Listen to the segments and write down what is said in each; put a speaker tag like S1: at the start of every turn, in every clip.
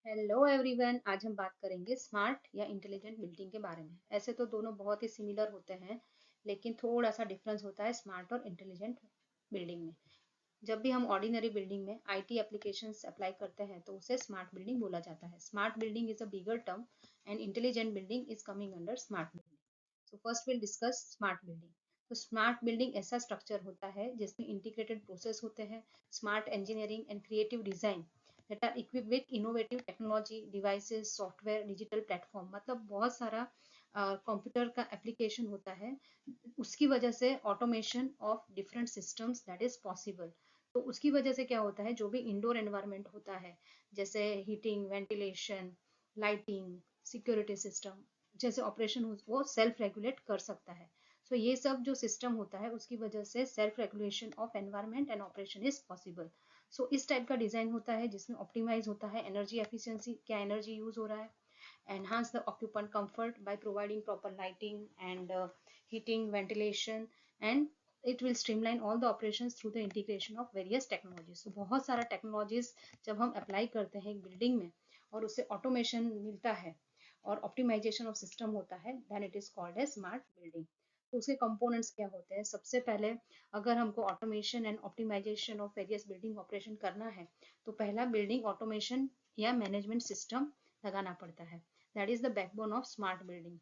S1: Hello everyone, आज हम बात करेंगे स्मार्ट या इंटेलिजेंट बिल्डिंग के बारे में। ऐसे तो दोनों बहुत ही सिमिलर होते हैं, लेकिन थोड़ा सा डिफरेंस होता है स्मार्ट और इंटेलिजेंट बिल्डिंग में। जब भी हम ऑर्डिनरी बिल्डिंग में आईटी एप्लीकेशंस अप्लाई करते हैं तो उसे स्मार्ट बिल्डिंग बोला जाता है। Smart building is a bigger term and intelligent building is coming under smart building. So first will discuss smart building. तो स्मार्ट बिल्डिंग ऐसा स्ट्रक्चर होता है जिसमें इंटीग्रेटेड प्रोसेस होते हैं, smart engineering and creative design that are equipped with innovative technology, devices, software, digital platform। मतलब बहुत सारा कंप्यूटर का एप्लीकेशन होता है, उसकी वजह से automation of different systems that is possible. तो उसकी वजह से क्या होता है, जो भी इंडोर एनवायरनमेंट होता है जैसे heating, ventilation, lighting, security system जैसे ऑपरेशन वो सेल्फ रेगुलेट कर सकता है। सो ये सब जो सिस्टम होता है उसकी वजह से self regulation of environment and operation is possible. So इस टाइप का डिजाइन होता है जिसमें ऑप्टिमाइज होता है एनर्जी एफिशिएंसी, क्या एनर्जी यूज हो रहा है, enhance the occupant comfort by providing proper lighting and heating, ventilation, and it will streamline all the operations through the integration of various technologies। तो बहुत सारा टेक्नोलॉजीज जब हम अप्लाई करते हैं एक बिल्डिंग में और उससे ऑटोमेशन मिलता है और ऑप्टिमाइजेशन ऑफ सिस्टम होता है, then it is called a smart building. तो उसके कंपोनेंट्स क्या होते हैं? सबसे पहले अगर हमको automation and optimisation of various building operation करना है तो पहला बिल्डिंग ऑटोमेशन या मैनेजमेंट सिस्टम लगाना पड़ता है। That is the backbone of smart building.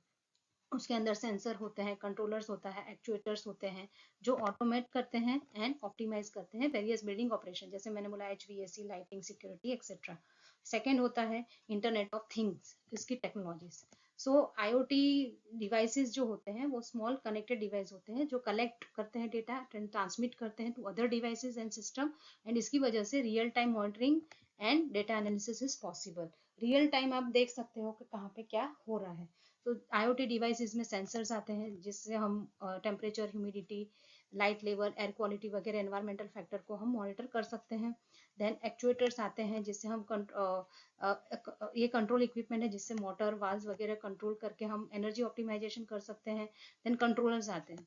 S1: उसके अंदर सेंसर होते हैं, कंट्रोलर्स होता है, एक्चुएटर्स होते हैं जो ऑटोमेट करते हैं एंड ऑप्टिमाइज करते हैं वेरियस बिल्डिंग ऑपरेशन, जैसे मैंने बोला HVAC, lighting, security etcetera. Second होता है इंटरनेट ऑफ थिंग्स, इसकी टेक्नोलॉजीज। सो आईओटी डिवाइसेस जो होते हैं वो स्मॉल कनेक्टेड डिवाइस होते हैं जो कलेक्ट करते हैं डेटा, ट्रांसमिट करते हैं to other devices and system, and इसकी वजह से real time monitoring and data analysis is possible. Real time आप देख सकते हो कि कहाँ पे क्या हो रहा है। तो आईओटी डिवाइसेस में सेंसर्स आते हैं जिससे हम temperature, humidity, light level, air quality वगैरह एनवायरमेंटल फैक्टर को हम मॉनिटर कर सकते हैं। देन एक्चुएटर्स आते हैं जिससे हम ये कंट्रोल इक्विपमेंट है जिससे मोटर, वाल्व वगैरह कंट्रोल करके हम एनर्जी ऑप्टिमाइजेशन कर सकते हैं। देन कंट्रोलर्स आते हैं,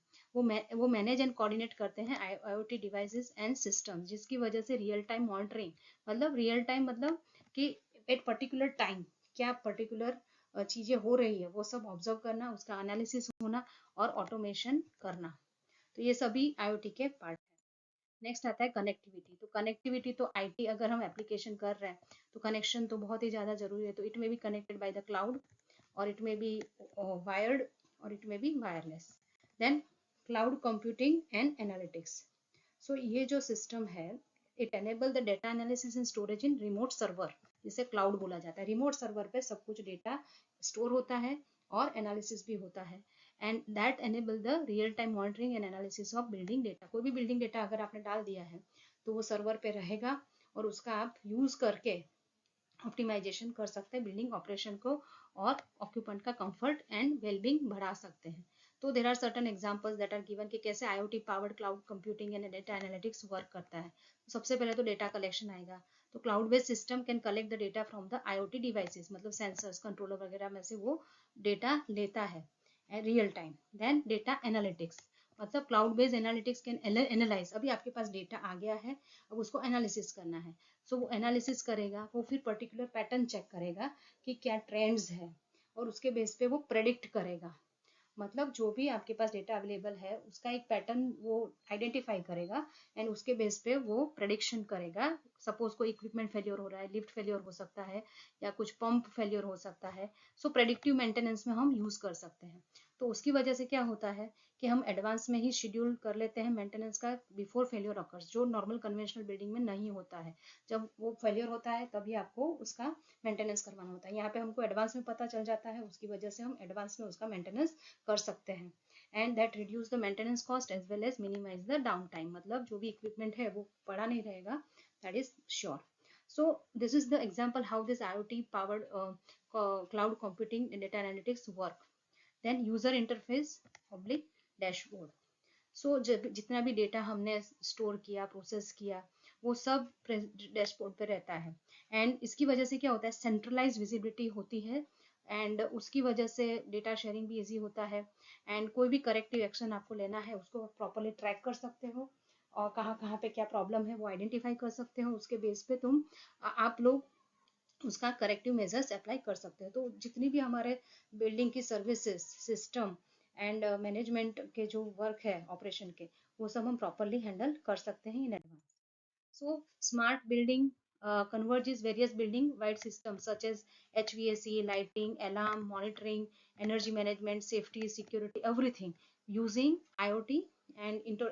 S1: वो मैनेज एंड कोऑर्डिनेट करते हैं आईओटी डिवाइसेस एंड सिस्टम, जिसकी वजह से रियल टाइम मॉनिटरिंग, मतलब रियल टाइम मतलब कि एट पर्टिकुलर टाइम क्या पर्टिकुलर चीजें हो रही है वो सब ऑब्जर्व करना, उसका एनालिसिस होना और ऑटोमेशन करना। तो ये सभी आईओटी के पार्ट है। नेक्स्ट आता है कनेक्टिविटी। तो कनेक्टिविटी तो आईटी अगर हम एप्लीकेशन कर रहे हैं तो कनेक्शन तो बहुत ही ज्यादा जरूरी है। तो it may be connected by the cloud और इट में बी वायर्ड और it may be wireless. Then cloud computing and analytics. So ये जो सिस्टम है, it enable the data analysis and storage in remote server, जिसे cloud बोला जाता है। Remote server पे सब कुछ डेटा स्टोर होता है और एनालिसिस भी होता है, and that enable the real time monitoring and analysis of building data. कोई भी बिल्डिंग डेटा अगर आपने डाल दिया है तो वो सर्वर पे रहेगा और उसका आप यूज करके ऑप्टिमाइजेशन कर सकते हैं बिल्डिंग ऑपरेशन को और ऑक्यूपेंट का कंफर्ट एंड वेलबींग बढ़ा सकते हैं। तो there are certain examples that are given कि कैसे IoT powered cloud computing and data analytics work करता है। सबसे पहले तो डेटा कलेक्शन आएगा। तो cloud based system can collect the data from the IoT devices, मतलब सेंसर्स, कंट्रोलर वगैरह में से वो डेटा लेता है real time. Then data analytics, मतलब cloud based analytics can analyse, अभी आपके पास डेटा आ गया है, अब उसको एनालिसिस करना है। सो वो एनालिसिस करेगा, वो फिर पर्टिकुलर पैटर्न चेक करेगा कि क्या ट्रेंड्स है और उसके बेस पे वो प्रेडिक्ट करेगा। मतलब जो भी आपके पास डेटा अवेलेबल है उसका एक पैटर्न वो आइडेंटिफाई करेगा एंड उसके बेस पे वो प्रेडिक्शन करेगा। सपोज कोई इक्विपमेंट फेलियर हो रहा है, लिफ्ट फेलियर हो सकता है या कुछ पंप फेलियर हो सकता है, सो प्रेडिक्टिव मेंटेनेंस में हम यूज कर सकते हैं। तो उसकी वजह से क्या होता है कि हम एडवांस में ही शेड्यूल कर लेते हैं मेंटेनेंस का बिफोर फेलियर अकर्स, जो नॉर्मल कन्वेंशनल बिल्डिंग में नहीं होता है। जब वो फेलियर होता है तभी आपको उसका मेंटेनेंस करवाना होता है। यहाँ पे हमको एडवांस में पता चल जाता है, उसकी वजह से हम एडवांस में उसका मेंटेनेंस कर सकते हैं। And that reduce the maintenance cost as well as minimise the down time, मतलब जो भी इक्विपमेंट है वो पड़ा नहीं रहेगा, that is sure. So this is the example how this IoT powered cloud computing and data analytics work. Then user interface public dashboard. सो जितना भी डेटा हमने स्टोर किया, प्रोसेस किया, वो सब डैशबोर्ड पे रहता है। एंड इसकी वजह से क्या होता है, सेंट्रलाइज विजिबिलिटी होती है एंड उसकी वजह से डेटा शेयरिंग भी इजी होता है। एंड कोई भी करेक्टिव एक्शन आपको लेना है उसको प्रॉपरली ट्रैक कर सकते हो और कहाँ कहाँ पे क्या प्रॉब्लम है वो आइडेंटिफाई कर सकते हो। उसके बेस पे आप लोग उसका करेक्टिव मेजर्स अप्लाई कर सकते हैं। तो जितनी भी हमारे बिल्डिंग की सर्विसेज, सिस्टम एंड मैनेजमेंट के जो वर्क है ऑपरेशन के, वो सब हम प्रॉपरली हैंडल कर सकते हैं in advance. So smart building converges various building-wide systems such as HVAC, lighting, alarm, monitoring, energy management, safety, security, everything using IoT and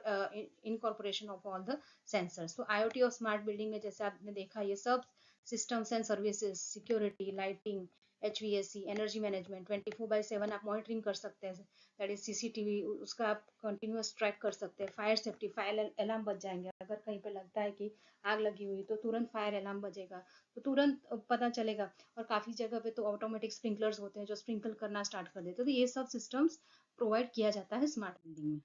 S1: incorporation of all the sensors. So IoT और smart building में जैसे आपने देखा ये सब systems and services, security, lighting, HVAC, energy management 24/7 आप monitoring कर सकते हैं, दैट इज CCTV, उसका आप कंटिन्यूअस ट्रैक कर सकते हैं। फायर सेफ्टी, फायर अलार्म बज जाएंगे, अगर कहीं पे लगता है कि आग लगी हुई तो तुरंत फायर अलार्म बजेगा, तो तुरंत पता चलेगा। और काफ़ी जगह पे तो ऑटोमेटिक स्प्रिंकलर्स होते हैं जो स्प्रिंकल करना स्टार्ट कर देते हैं। तो ये सब सिस्टम्स प्रोवाइड किया जाता है स्मार्ट बिल्डिंग में।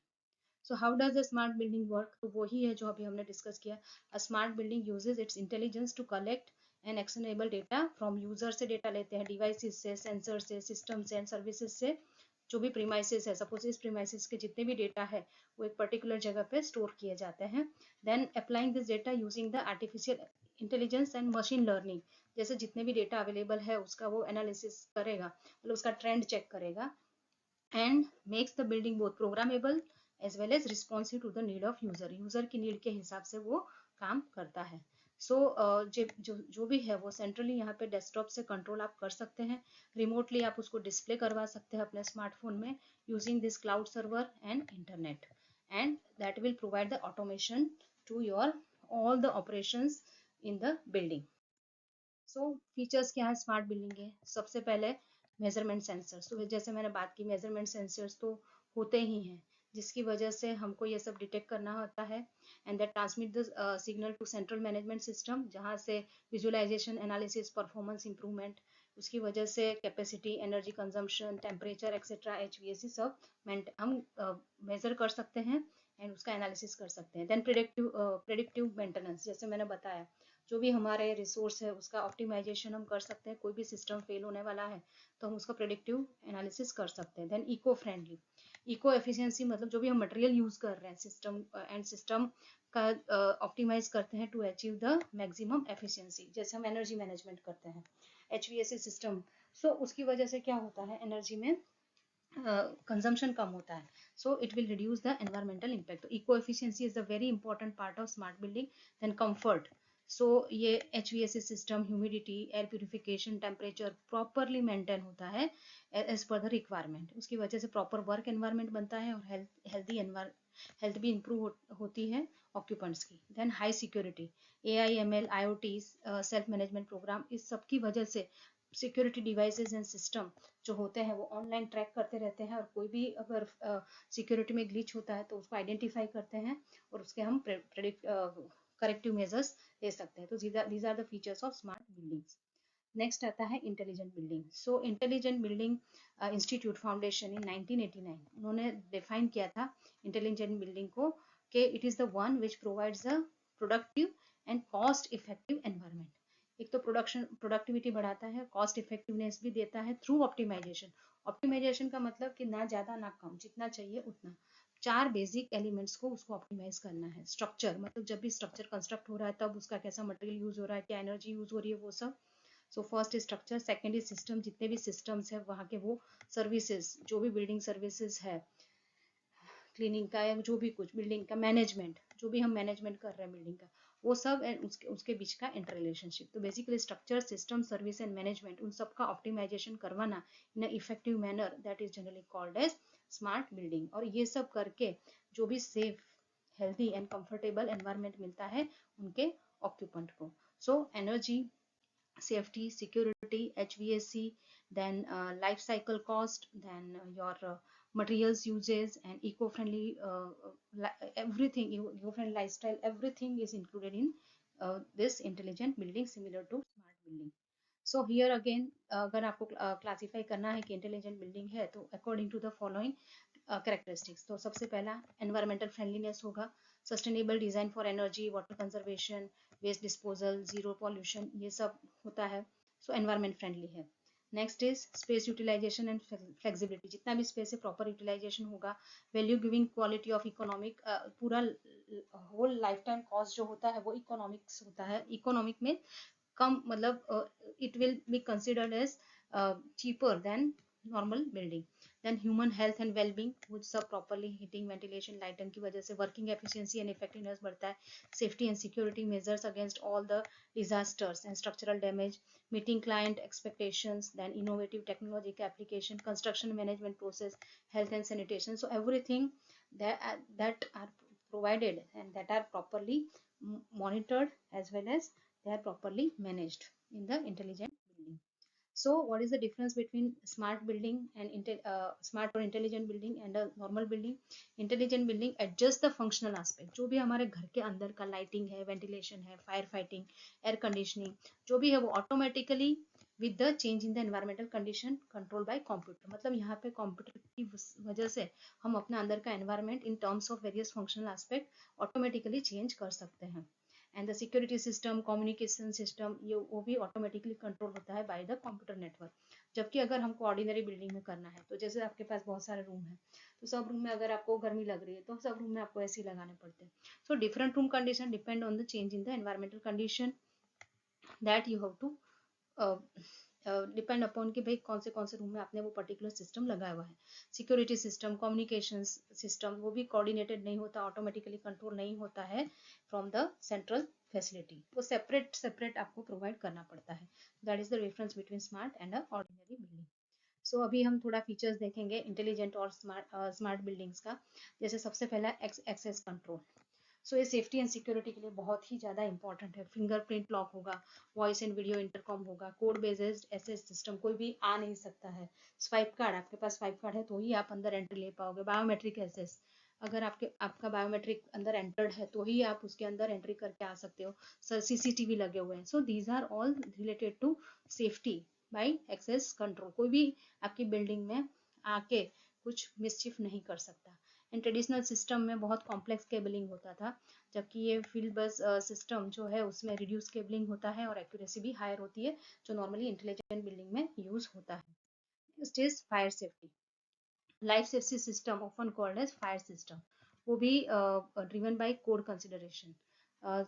S1: So how does a smart building work? तो वही है जो अभी हमने डिस्कस किया। A smart building uses its intelligence to collect and actionable data from user से डेटा लेते हैं, डिवाइसेस से, सेंसर से, सिस्टम से एंड सर्विसेज से। जो भी प्रीमाइसिस है, सपोज इस प्रीमाइसिस के जितने भी डेटा है वो एक पर्टिकुलर जगह पे स्टोर किए जाते हैं। Then applying this data using the artificial intelligence and machine learning, जैसे जितने भी डेटा अवेलेबल है उसका वो एनालिसिस करेगा, मतलब उसका ट्रेंड चेक करेगा, and makes the building both programmable as well as responsive to the need of user की नीड के हिसाब से वो काम करता है। सो जो भी है वो सेंट्रली यहाँ पे डेस्कटॉप से कंट्रोल आप कर सकते हैं, रिमोटली आप उसको डिस्प्ले करवा सकते हैं अपने स्मार्टफोन में using this cloud server and internet, and that will provide the automation to your all the operations in the building. So features क्या है स्मार्ट बिल्डिंग के? सबसे पहले मेजरमेंट सेंसर्स, तो जैसे मैंने बात की मेजरमेंट सेंसर्स तो होते ही हैं, जिसकी वजह से हमको ये सब डिटेक्ट करना होता है, and that transmit the signal to central management system, जहाँ से विजुअलाइजेशन, एनालिसिस, परफॉर्मेंस इंप्रूवमेंट, उसकी वजह से capacity, energy consumption, temperature etcetera, HVAC सब हम मेजर कर सकते हैं एंड उसका एनालिसिस कर सकते हैं। देन प्रेडिक्टिव मेंटेनेंस, जैसे मैंने बताया जो भी हमारे रिसोर्स है उसका ऑप्टिमाइजेशन हम कर सकते हैं। कोई भी सिस्टम फेल होने वाला है तो हम उसका प्रेडिक्टिव एनालिसिस कर सकते हैं। Then eco friendly, eco efficiency मतलब जो भी हम मटेरियल यूज कर रहे हैं सिस्टम एंड सिस्टम का ऑप्टिमाइज करते हैं to achieve the maximum efficiency. जैसे हम एनर्जी मैनेजमेंट करते हैं HVAC सिस्टम, सो उसकी वजह से क्या होता है एनर्जी में कंजम्पशन कम होता है, so it will reduce the environmental impact. Eco efficiency is the very important part of smart building. Then comfort, so ये HVAC system humidity, air purification, temperature properly maintain होता है एज पर द रिक्वायरमेंट। उसकी वजह से proper work environment बनता है और health भी इंप्रूव होती है ऑक्यूपेंट्स की। Then high security, AI, ML, IoT, self management program, इस सब की वजह से सिक्योरिटी डिवाइसेस एंड सिस्टम जो होते हैं वो ऑनलाइन ट्रैक करते रहते हैं, और कोई भी अगर सिक्योरिटी में ग्लिच होता है तो उसको आइडेंटिफाई करते हैं और उसके हम करेक्टिव मेजर्स ले सकते हैं। तो these are the features of smart buildings. Next आता है intelligent building. So intelligent building institute foundation in 1989 उन्होंने डिफाइन किया था इंटेलिजेंट बिल्डिंग को कि it is the one which provides a productive and cost effective environment. एक तो productivity बढ़ाता है, कॉस्ट इफेक्टिवनेस भी देता है थ्रू ऑप्टिमाइजेशन। ऑप्टिमाइजेशन का मतलब कि ना ज्यादा ना कम, जितना चाहिए उतना। चार बेसिक एलिमेंट्स को उसको ऑप्टिमाइज करना है। स्ट्रक्चर मतलब जब भी स्ट्रक्चर कंस्ट्रक्ट हो रहा है तब उसका कैसा मटेरियल यूज हो रहा है, क्या एनर्जी यूज हो रही है, वो सब। So first is structure, second is system, जितने भी सिस्टम्स है वहाँ के वो सर्विसेज, जो भी बिल्डिंग सर्विसेज है, क्लीनिंग का या जो भी कुछ बिल्डिंग का मैनेजमेंट, जो भी हम मैनेजमेंट कर रहे हैं बिल्डिंग का, वो सब एंड उसके बीच का इंटर रिलेशनशिप। तो basically structure, system, service and management, उन सब का ऑप्टिमाइजेशन करवाना in effective manner, that is generally called as smart building. और ये सब करके जो भी safe, healthy and comfortable environment मिलता है उनके ऑक्यूपेंट को। So energy, safety, security, HVAC, then life cycle cost, then your materials uses and eco-friendly everything, eco-friendly lifestyle, everything is included in this intelligent building similar to smart building. So here again अगर आपको classify करना है कि intelligent building है तो according to the following characteristics. तो सबसे पहला एनवायरमेंटल फ्रेंडलीनेस होगा, sustainable design for energy, water conservation, waste disposal, zero pollution, ये सब होता है। सो एनवायरमेंट फ्रेंडली है। Next is space utilisation and flexibility, जितना भी स्पेस है प्रॉपर यूटिलाइजेशन होगा। Value giving quality of economic, पूरा होल लाइफ टाइम कॉस्ट जो होता है वो इकोनॉमिक्स होता है, इकोनॉमिक में कम मतलब it will be considered as cheaper than normal building. Then human health and well-being, which सब properly heating, ventilation, lighting की वजह से working efficiency and effectiveness बढ़ता है. Safety and security measures against all the disasters and structural damage, meeting client expectations, then innovative technological application, construction management process, health and sanitation. So everything that are provided and that are properly monitored as well as they are properly managed in the intelligent building. So what is the difference between smart building and smart or intelligent building and a normal building? Intelligent building adjust the functional aspect, जो भी हमारे घर के अंदर का lighting है, ventilation है, fire fighting, air conditioning, जो भी है वो automatically with the change in the environmental condition control by computer. मतलब यहाँ पे कंप्यूटर की वजह से हम अपना अंदर का environment in terms of various functional aspect automatically change कर सकते हैं. And the security system, communication system, ये वो भी ऑटोमेटिकली कंट्रोल होता है बाय द कंप्यूटर नेटवर्क. जबकि अगर हमको ऑर्डिनरी बिल्डिंग में करना है, तो जैसे आपके पास बहुत सारे रूम है, तो सब रूम में अगर आपको गर्मी लग रही है तो सब रूम में आपको एसी लगाने पड़ते हैं. So different room condition depend on the change in the environmental condition that you have to depend upon कि भाई कौन से रूम में आपने वो पर्टिकुलर सिस्टम लगाया हुआ है. सिक्योरिटी सिस्टम, कम्युनिकेशन सिस्टम, वो भी कोऑर्डिनेटेड नहीं होता, ऑटोमेटिकली कंट्रोल नहीं होता है फ्रॉम द सेंट्रल फैसिलिटी. वो सेपरेट सेपरेट आपको प्रोवाइड करना पड़ता है. That is the difference between smart and a ordinary building. So अभी हम थोड़ा फीचर्स देखेंगे इंटेलिजेंट और स्मार्ट बिल्डिंग्स का. जैसे सबसे पहला एक्सेस कंट्रोल. सो ये सेफ्टी एंड सिक्योरिटी के लिए बहुत ही ज़्यादा इंपॉर्टेंट है. फिंगरप्रिंट लॉक होगा, वॉइस एंड वीडियो इंटरकॉम होगा, कोड बेस्ड एसएस सिस्टम, कोई भी आ नहीं सकता है. स्वाइप कार्ड, आपके पास स्वाइप कार्ड है तो ही आप अंदर एंट्री ले पाओगे. बायोमेट्रिक एसेस, अगर आपका बायोमेट्रिक अंदर एंटर्ड है तो ही आप उसके अंदर एंट्री करके आ सकते हो. सर सीसीटीवी लगे हुए हैं. So these are all related to safety by access control. कोई भी आपकी बिल्डिंग में आके कुछ मिसचिफ नहीं कर सकता. इन ट्रेडिशनल सिस्टम में बहुत कॉम्प्लेक्स केबलिंग होता था, जबकि ये फील्ड बस सिस्टम जो है उसमें रिड्यूस केबलिंग होता है और एक्यूरेसी भी हायर होती है, जो नॉर्मली इंटेलिजेंट बिल्डिंग में यूज होता है. Next is fire safety. Life safety system often called as fire system, वो भी ड्रिवन बाय कोड कंसिडरेशन.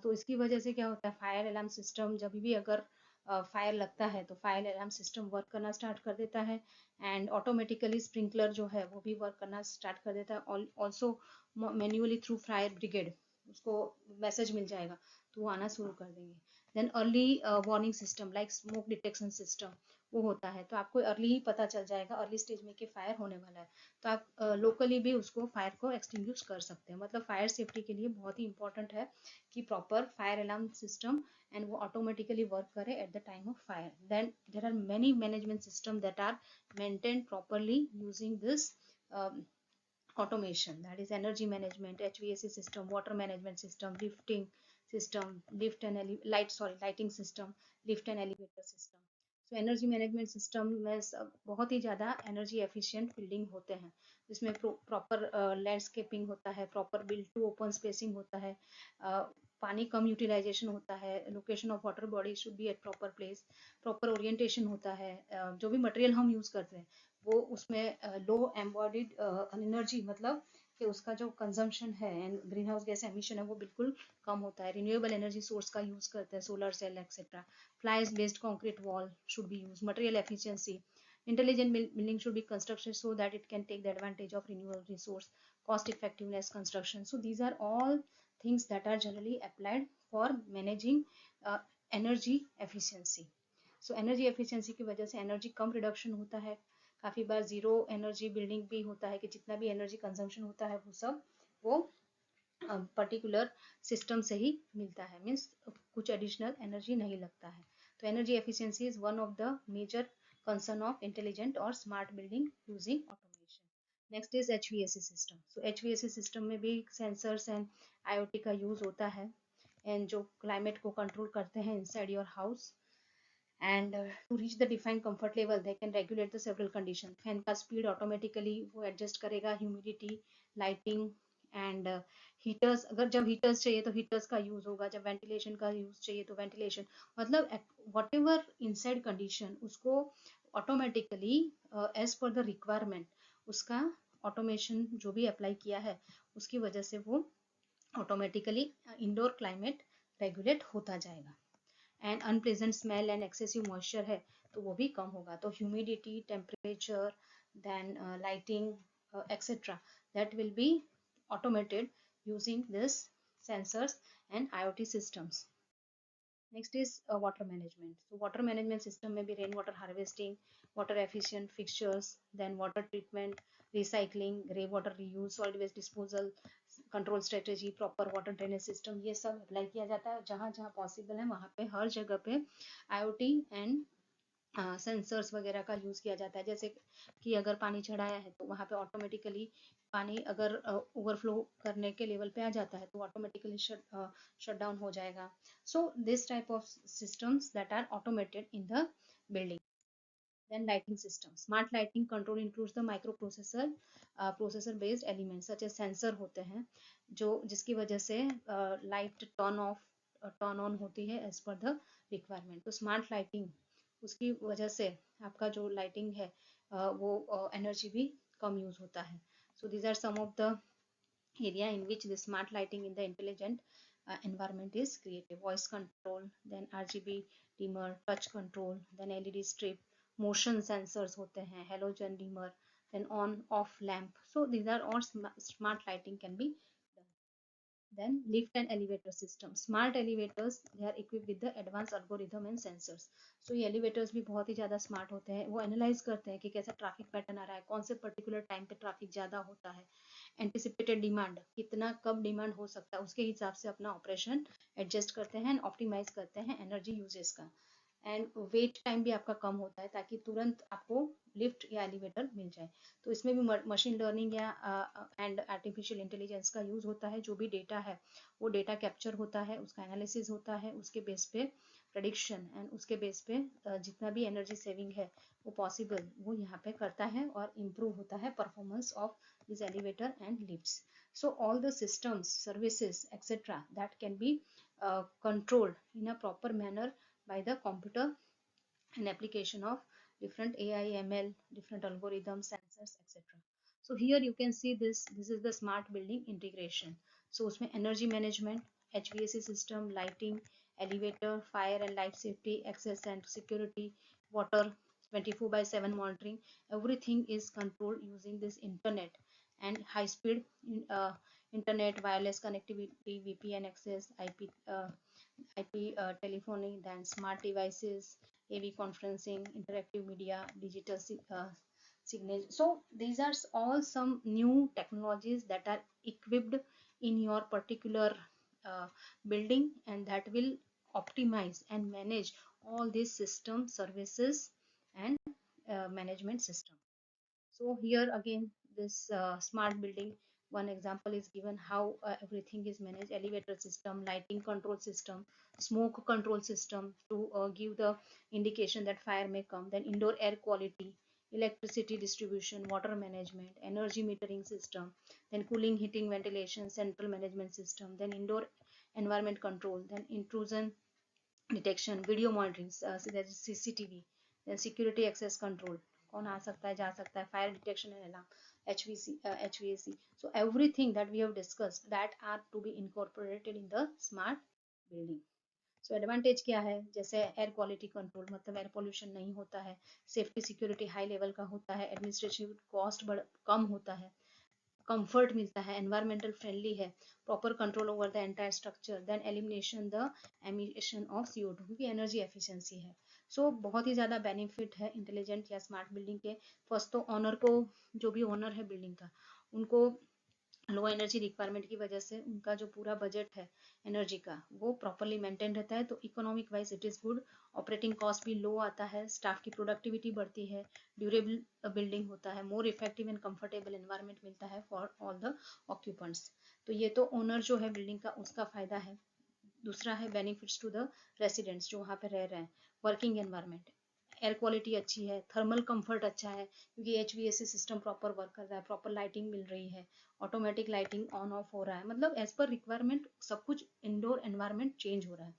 S1: तो इसकी वजह से क्या होता है, फायर अलार्म सिस्टम जब भी अगर फायर लगता है तो फायर अलार्म सिस्टम वर्क करना स्टार्ट कर देता है. एंड ऑटोमेटिकली स्प्रिंकलर जो है वो भी वर्क करना स्टार्ट कर देता है. Also manually through fire brigade, उसको मैसेज मिल जाएगा तो वो आना शुरू कर देंगे. Then early warning system like smoke detection system, वो होता है तो आपको अर्ली ही पता चल जाएगा अर्ली स्टेज में कि फायर होने वाला है, तो आप लोकली भी उसको फायर को एक्सटिंग्विश कर सकते हैं. मतलब फायर सेफ्टी के लिए बहुत ही इंपॉर्टेंट है कि proper fire alarm system and वो ऑटोमेटिकली वर्क करे at the time of fire. Then there are many management system that are maintained properly using this automation, that is energy management, HVAC system, water management system, lifting system, lighting system, lift and elevator system. So energy management system में बहुत ही ज़्यादा energy efficient building होते हैं, जिसमें proper landscaping होता है, proper build to open spacing होता है, पानी कम यूटिलाइजेशन होता है, location of water body should be at proper place, proper orientation होता है. जो भी मटेरियल हम यूज़ करते हैं वो उसमें लो एम्बॉडीड एनर्जी, मतलब कि उसका जो कंजम्पशन है and green house gas emission है वो बिल्कुल कम होता है. रिन्यूएबल एनर्जी सोर्स का यूज करते हैं, solar cell etcetera. Fly ash based concrete wall should be use. Material efficiency, intelligent building should be constructed so that it can take the advantage of renewable resource, cost effectiveness construction. So these are all things that are generally applied for managing energy efficiency. So energy efficiency की वजह से energy कम reduction होता है. काफ़ी बार zero energy building भी होता है कि जितना भी एनर्जी कंजम्पशन होता है वो सब वो पर्टिकुलर सिस्टम से ही मिलता है, मीन्स कुछ एडिशनल एनर्जी नहीं लगता है. तो energy efficiency is one of the major concern of intelligent और smart building using automation. Next is HVAC system. So HVAC system में भी सेंसर्स एंड IoT का यूज होता है एंड जो क्लाइमेट को कंट्रोल करते हैं inside your house. And to reach the defined comfort level they can regulate the several condition. Fan का स्पीड ऑटोमेटिकली वो एडजस्ट करेगा, ह्यूमिडिटी, लाइटिंग एंड हीटर्स. अगर जब हीटर्स चाहिए तो हीटर्स का यूज होगा, जब वेंटिलेशन का यूज चाहिए तो वेंटिलेशन. मतलब वट एवर इनसाइड कंडीशन उसको automatically as per the requirement उसका ऑटोमेशन जो भी अप्लाई किया है उसकी वजह से वो ऑटोमेटिकली इंडोर क्लाइमेट रेगुलेट होता जाएगा. And unpleasant smell and excessive moisture है तो वो भी कम होगा। तो humidity, temperature, then lighting etcetera, that will be automated using this sensors and IoT systems. Next is water management. So water management system may be rainwater harvesting, water efficient fixtures, then water treatment, recycling, grey water reuse, solid waste disposal, control strategy, proper water drainage system, ये सब apply किया जाता है। जहाँ जहाँ possible है वहाँ पे हर जगह पे IoT एंड सेंसर्स वगैरह का यूज़ किया जाता है। जैसे कि अगर पानी चढ़ाया है तो वहाँ पे ऑटोमेटिकली पानी अगर ओवरफ्लो करने के लेवल पे आ जाता है तो ऑटोमेटिकली शट डाउन हो जाएगा। So this type of systems that are automated in the building. Then lighting system. Smart lighting control includes the microprocessor, processor based elements such as sensor होते हैं जो जिसकी वजह से light turn off turn on होती है as per the requirement. तो smart lighting उसकी वजह से आपका जो लाइटिंग है वो एनर्जी भी कम यूज होता है। So these are some of the area in which the smart lighting in the intelligent environment is created. Voice control, then RGB dimmer, touch control, then LED strip, motion sensors होते हैं, halogen dimmer, then on off lamp. So these are all smart lighting can be done. Then lift and elevator system. Smart elevators, they are equipped with the advanced algorithm and sensors. So ये elevators भी बहुत ही ज़्यादा smart होते हैं। वो analyze करते हैं कि कैसा ट्रैफिक पैटर्न आ रहा है, कौन से पर्टिकुलर टाइम पे ट्रैफिक ज़्यादा होता है, एंटिसिपेटेड डिमांड कितना कब डिमांड हो सकता है उसके हिसाब से अपना ऑपरेशन एडजस्ट करते हैं, ऑप्टिमाइज करते हैं एनर्जी यूजेस का। एंड वेट टाइम भी आपका कम होता है ताकि तुरंत आपको लिफ्ट या एलिवेटर मिल जाए। तो इसमें भी मशीन लर्निंग या एंड आर्टिफिशियल इंटेलिजेंस का यूज होता है। जो भी डेटा है वो डेटा कैप्चर होता है, उसका एनालिसिस होता है, उसके बेस पे प्रडिक्शन एंड उसके बेस पे जितना भी एनर्जी सेविंग है वो पॉसिबल वो यहाँ पे करता है और इम्प्रूव होता है performance of this elevator and lifts. So all the systems, services, etc. that can be controlled in a proper manner by the computer and application of different AI, ML, different algorithms, sensors, etc. So here you can see this. This is the smart building integration. So उसमें energy management, HVAC system, lighting, elevator, fire and life safety, access and security, water, 24/7 monitoring. Everything is controlled using this internet and high speed internet, wireless connectivity, VPN access, IP telephony, then smart devices, AV conferencing, interactive media, digital signage. So these are all some new technologies that are equipped in your particular building and that will optimize and manage all these system services and management system. So here again this smart building, one example is given how everything is managed: elevator system, lighting control system, smoke control system to give the indication that fire may come, then indoor air quality, electricity distribution, water management, energy metering system, then cooling, heating, ventilation, central management system, then indoor environment control, then intrusion detection, video monitoring, that is CCTV, then security access control, कौन आ सकता है जा सकता है, fire detection and alarm, HVAC. So everything that we have discussed that are to be incorporated in the smart building. So advantage क्या है, जैसे air quality control, मतलब एयर पोल्यूशन नहीं होता है, सेफ्टी सिक्योरिटी हाई लेवल का होता है, एडमिनिस्ट्रेटिव कॉस्ट कम होता है, कंफर्ट मिलता है, एनवायरमेंटल फ्रेंडली है, proper control over the entire structure, then elimination the emission of CO2 क्योंकि एनर्जी एफिशिएंसी है। सो बहुत ही ज़्यादा बेनिफिट है इंटेलिजेंट या स्मार्ट बिल्डिंग के। फर्स्ट तो ऑनर को, जो भी ऑनर है बिल्डिंग का, उनको लो एनर्जी रिक्वायरमेंट की वजह से उनका जो पूरा बजट है एनर्जी का वो प्रॉपरली मेंटेन रहता है, तो economic wise it is good. Operating cost भी लो आता है, स्टाफ की प्रोडक्टिविटी बढ़ती है, ड्यूरेबल बिल्डिंग होता है, more effective and comfortable environment मिलता है फॉर ऑल द ऑक्यूपेंट्स। तो ये तो ओनर जो है बिल्डिंग का उसका फायदा है। दूसरा है बेनिफिट्स टू द रेसिडेंट्स जो वहाँ पे रह रहे हैं, वर्किंग एनवायरनमेंट, एयर क्वालिटी अच्छी है, थर्मल कंफर्ट अच्छा है क्योंकि HVAC सिस्टम प्रॉपर वर्क कर रहा है, प्रॉपर लाइटिंग मिल रही है, ऑटोमेटिक लाइटिंग ऑन ऑफ हो रहा है, मतलब एज पर रिक्वायरमेंट सब कुछ इंडोर एनवायरनमेंट चेंज हो रहा है।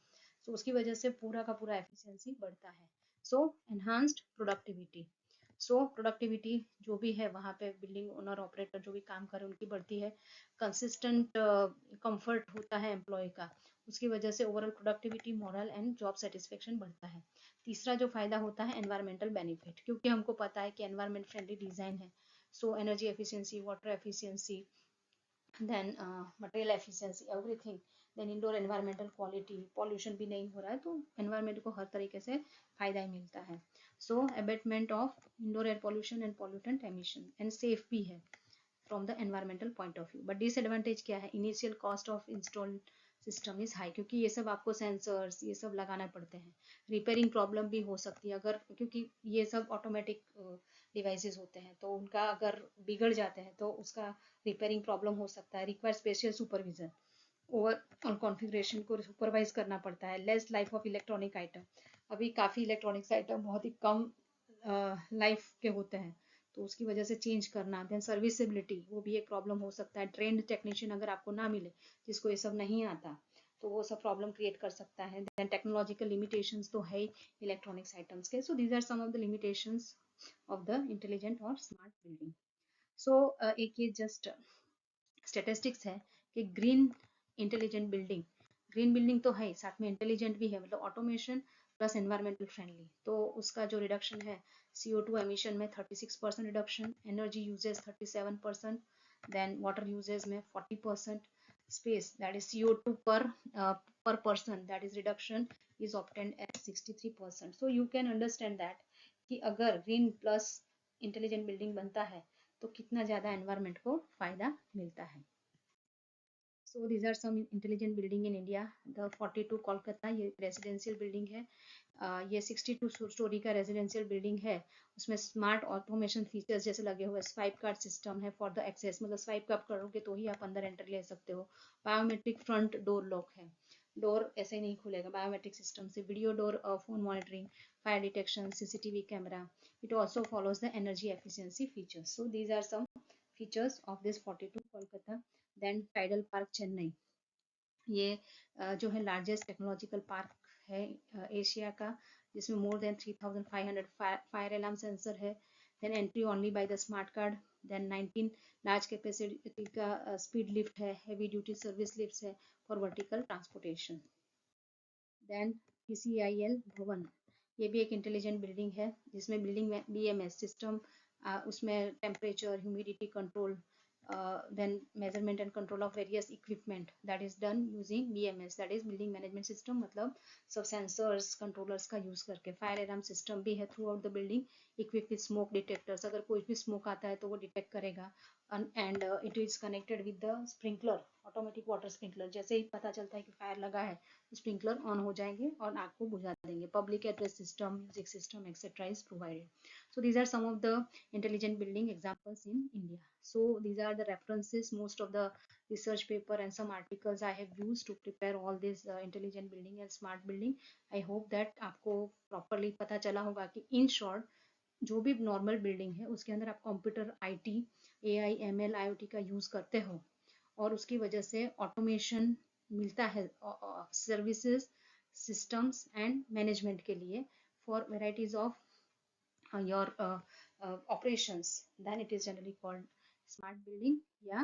S1: सो उसकी वजह से पूरा का पूरा एफिशिएंसी बढ़ता है। सो एनहांस्ड प्रोडक्टिविटी, सो प्रोडक्टिविटी जो भी है वहाँ पे बिल्डिंग ओनर ऑपरेटर जो भी काम करे उनकी बढ़ती है। कंसिस्टेंट कंफर्ट होता है एम्प्लॉय का, उसकी वजह से overall productivity, moral and job satisfaction बढ़ता है। तीसरा जो फायदा होता है एनवायरमेंटल बेनिफिट, क्योंकि हमको पता है कि एनवायरमेंट फ्रेंडली डिजाइन है, so energy efficiency, water efficiency, then material efficiency, everything, then indoor environmental quality, pollution भी नहीं हो रहा है, तो एनवायरमेंट को हर तरीके से फायदा ही मिलता है। So abatement of indoor air pollution and pollutant emission, and safe भी है from the environmental point of view. But disadvantage क्या है, initial cost of install system is high, क्योंकि ये सब आपको सेंसर्स ये सब लगाना पड़ते हैं। रिपेयरिंग प्रॉब्लम भी हो सकती है, अगर क्योंकि ये सब ऑटोमेटिक डिवाइसेस होते हैं, तो उनका अगर बिगड़ जाते हैं तो उसका रिपेयरिंग प्रॉब्लम हो सकता है। Require special supervision, overall configuration को सुपरवाइज करना पड़ता है। Less life of electronic item, अभी काफ़ी इलेक्ट्रॉनिक्स आइटम बहुत ही कम लाइफ के होते हैं, तो उसकी वजह से चेंज करना। देन सर्विसेबिलिटी, वो भी एक प्रॉब्लम हो सकता है। ट्रेंड टेक्नीशियन अगर आपको ना मिले, जिसको ये सब नहीं आता, तो वो सब प्रॉब्लम क्रिएट कर सकता है। देन टेक्नोलॉजिकल लिमिटेशंस तो है ही इलेक्ट्रॉनिक्स आइटम्स के। So these are some of the limitations of the intelligent और स्मार्ट बिल्डिंग। सो एक ये जस्ट स्टेटिस्टिक्स है कि ग्रीन बिल्डिंग तो है, साथ में इंटेलिजेंट भी है, मतलब ऑटोमेशन प्लस एनवायरमेंटल फ्रेंडली, तो उसका जो रिडक्शन है CO2 एमिशन में 36% reduction, energy usage 37%, then water usage में 40%, space that is CO2 per person that is reduction is obtained at 63%। So you can understand that कि अगर ग्रीन प्लस इंटेलिजेंट बिल्डिंग बनता है तो कितना ज़्यादा एनवायरनमेंट को फायदा मिलता है। So these are some intelligent building in India. The 42 Kolkata, ये रेजिडेंशियल बिल्डिंग है। ये 62 स्टोरी का रेजिडेंशियल बिल्डिंग है। उसमें स्मार्ट ऑटोमेशन फीचर्स जैसे लगे हुए, स्वाइप कार्ड सिस्टम है फॉर द एक्सेस, मतलब स्वाइप आप करोगे तो ही आप अंदर एंटर ले सकते हो। बायोमेट्रिक फ्रंट डोर लॉक है, डोर ऐसे ही नहीं खुलेगा, बायोमेट्रिक सिस्टम से। Video door phone monitoring, fire detection, CCTV camera. It also follows the energy efficiency features. So these are some features of this 42 Kolkata. Then tidal park Chennai, ये जो है largest technological park है Asia का, जिसमें more than 3500 fire alarm sensor है। Then entry only by the smart card. Then 19 large capacity का speed lift है, heavy duty service lift है for vertical transportation. Then PCIL Bhavan, ये भी एक इंटेलिजेंट बिल्डिंग है, जिसमें बिल्डिंग में BMS सिस्टम, उसमें temperature, humidity control, then measurement and control of various equipment that is done using BMS, that is building management system, मतलब सब सेंसर्स कंट्रोलर्स का यूज करके। फायर अलार्म सिस्टम भी है through out the building, equip with smoke detectors, अगर कोई भी smoke आता है तो वो डिटेक्ट करेगा। And it is connected with the sprinkler, automatic water sprinkler, जैसे ही पता चलता है कि फायर लगा है तो स्प्रिंकलर ऑन हो जाएंगे और आग को बुझा देंगे। Public address system, music system etcetera is provided. So these are some of the intelligent building examples in India. So these are the references, most of the research paper and some articles I have used to prepare all this intelligent building and smart building. I hope that आपको properly पता चला होगा कि in short जो भी normal building है उसके अंदर आप computer, IT, AI, ML, IoT का यूज करते हो, और उसकी वजह से ऑटोमेशन मिलता है सर्विसेज, सिस्टम्स एंड मैनेजमेंट के लिए for varieties of your operations, then it is generally called smart building या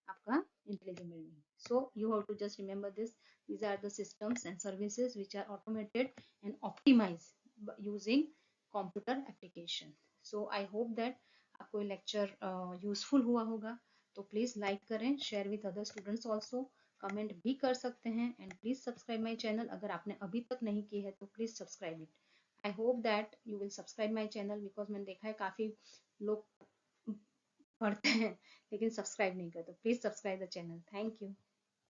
S1: आपका intelligent building. So you have to just remember this, these are the systems and services which are automated and optimized using computer application. So I hope that आपको ये lecture useful हुआ होगा, तो please like करें, share with other students also, comment भी कर सकते हैं, and please subscribe my channel, अगर आपने अभी तक नहीं की है तो please subscribe it. I hope that you will subscribe my channel, because मैंने देखा है काफ़ी लोग पढ़ते हैं लेकिन सब्सक्राइब नहीं करते। Please subscribe the channel. Thank you.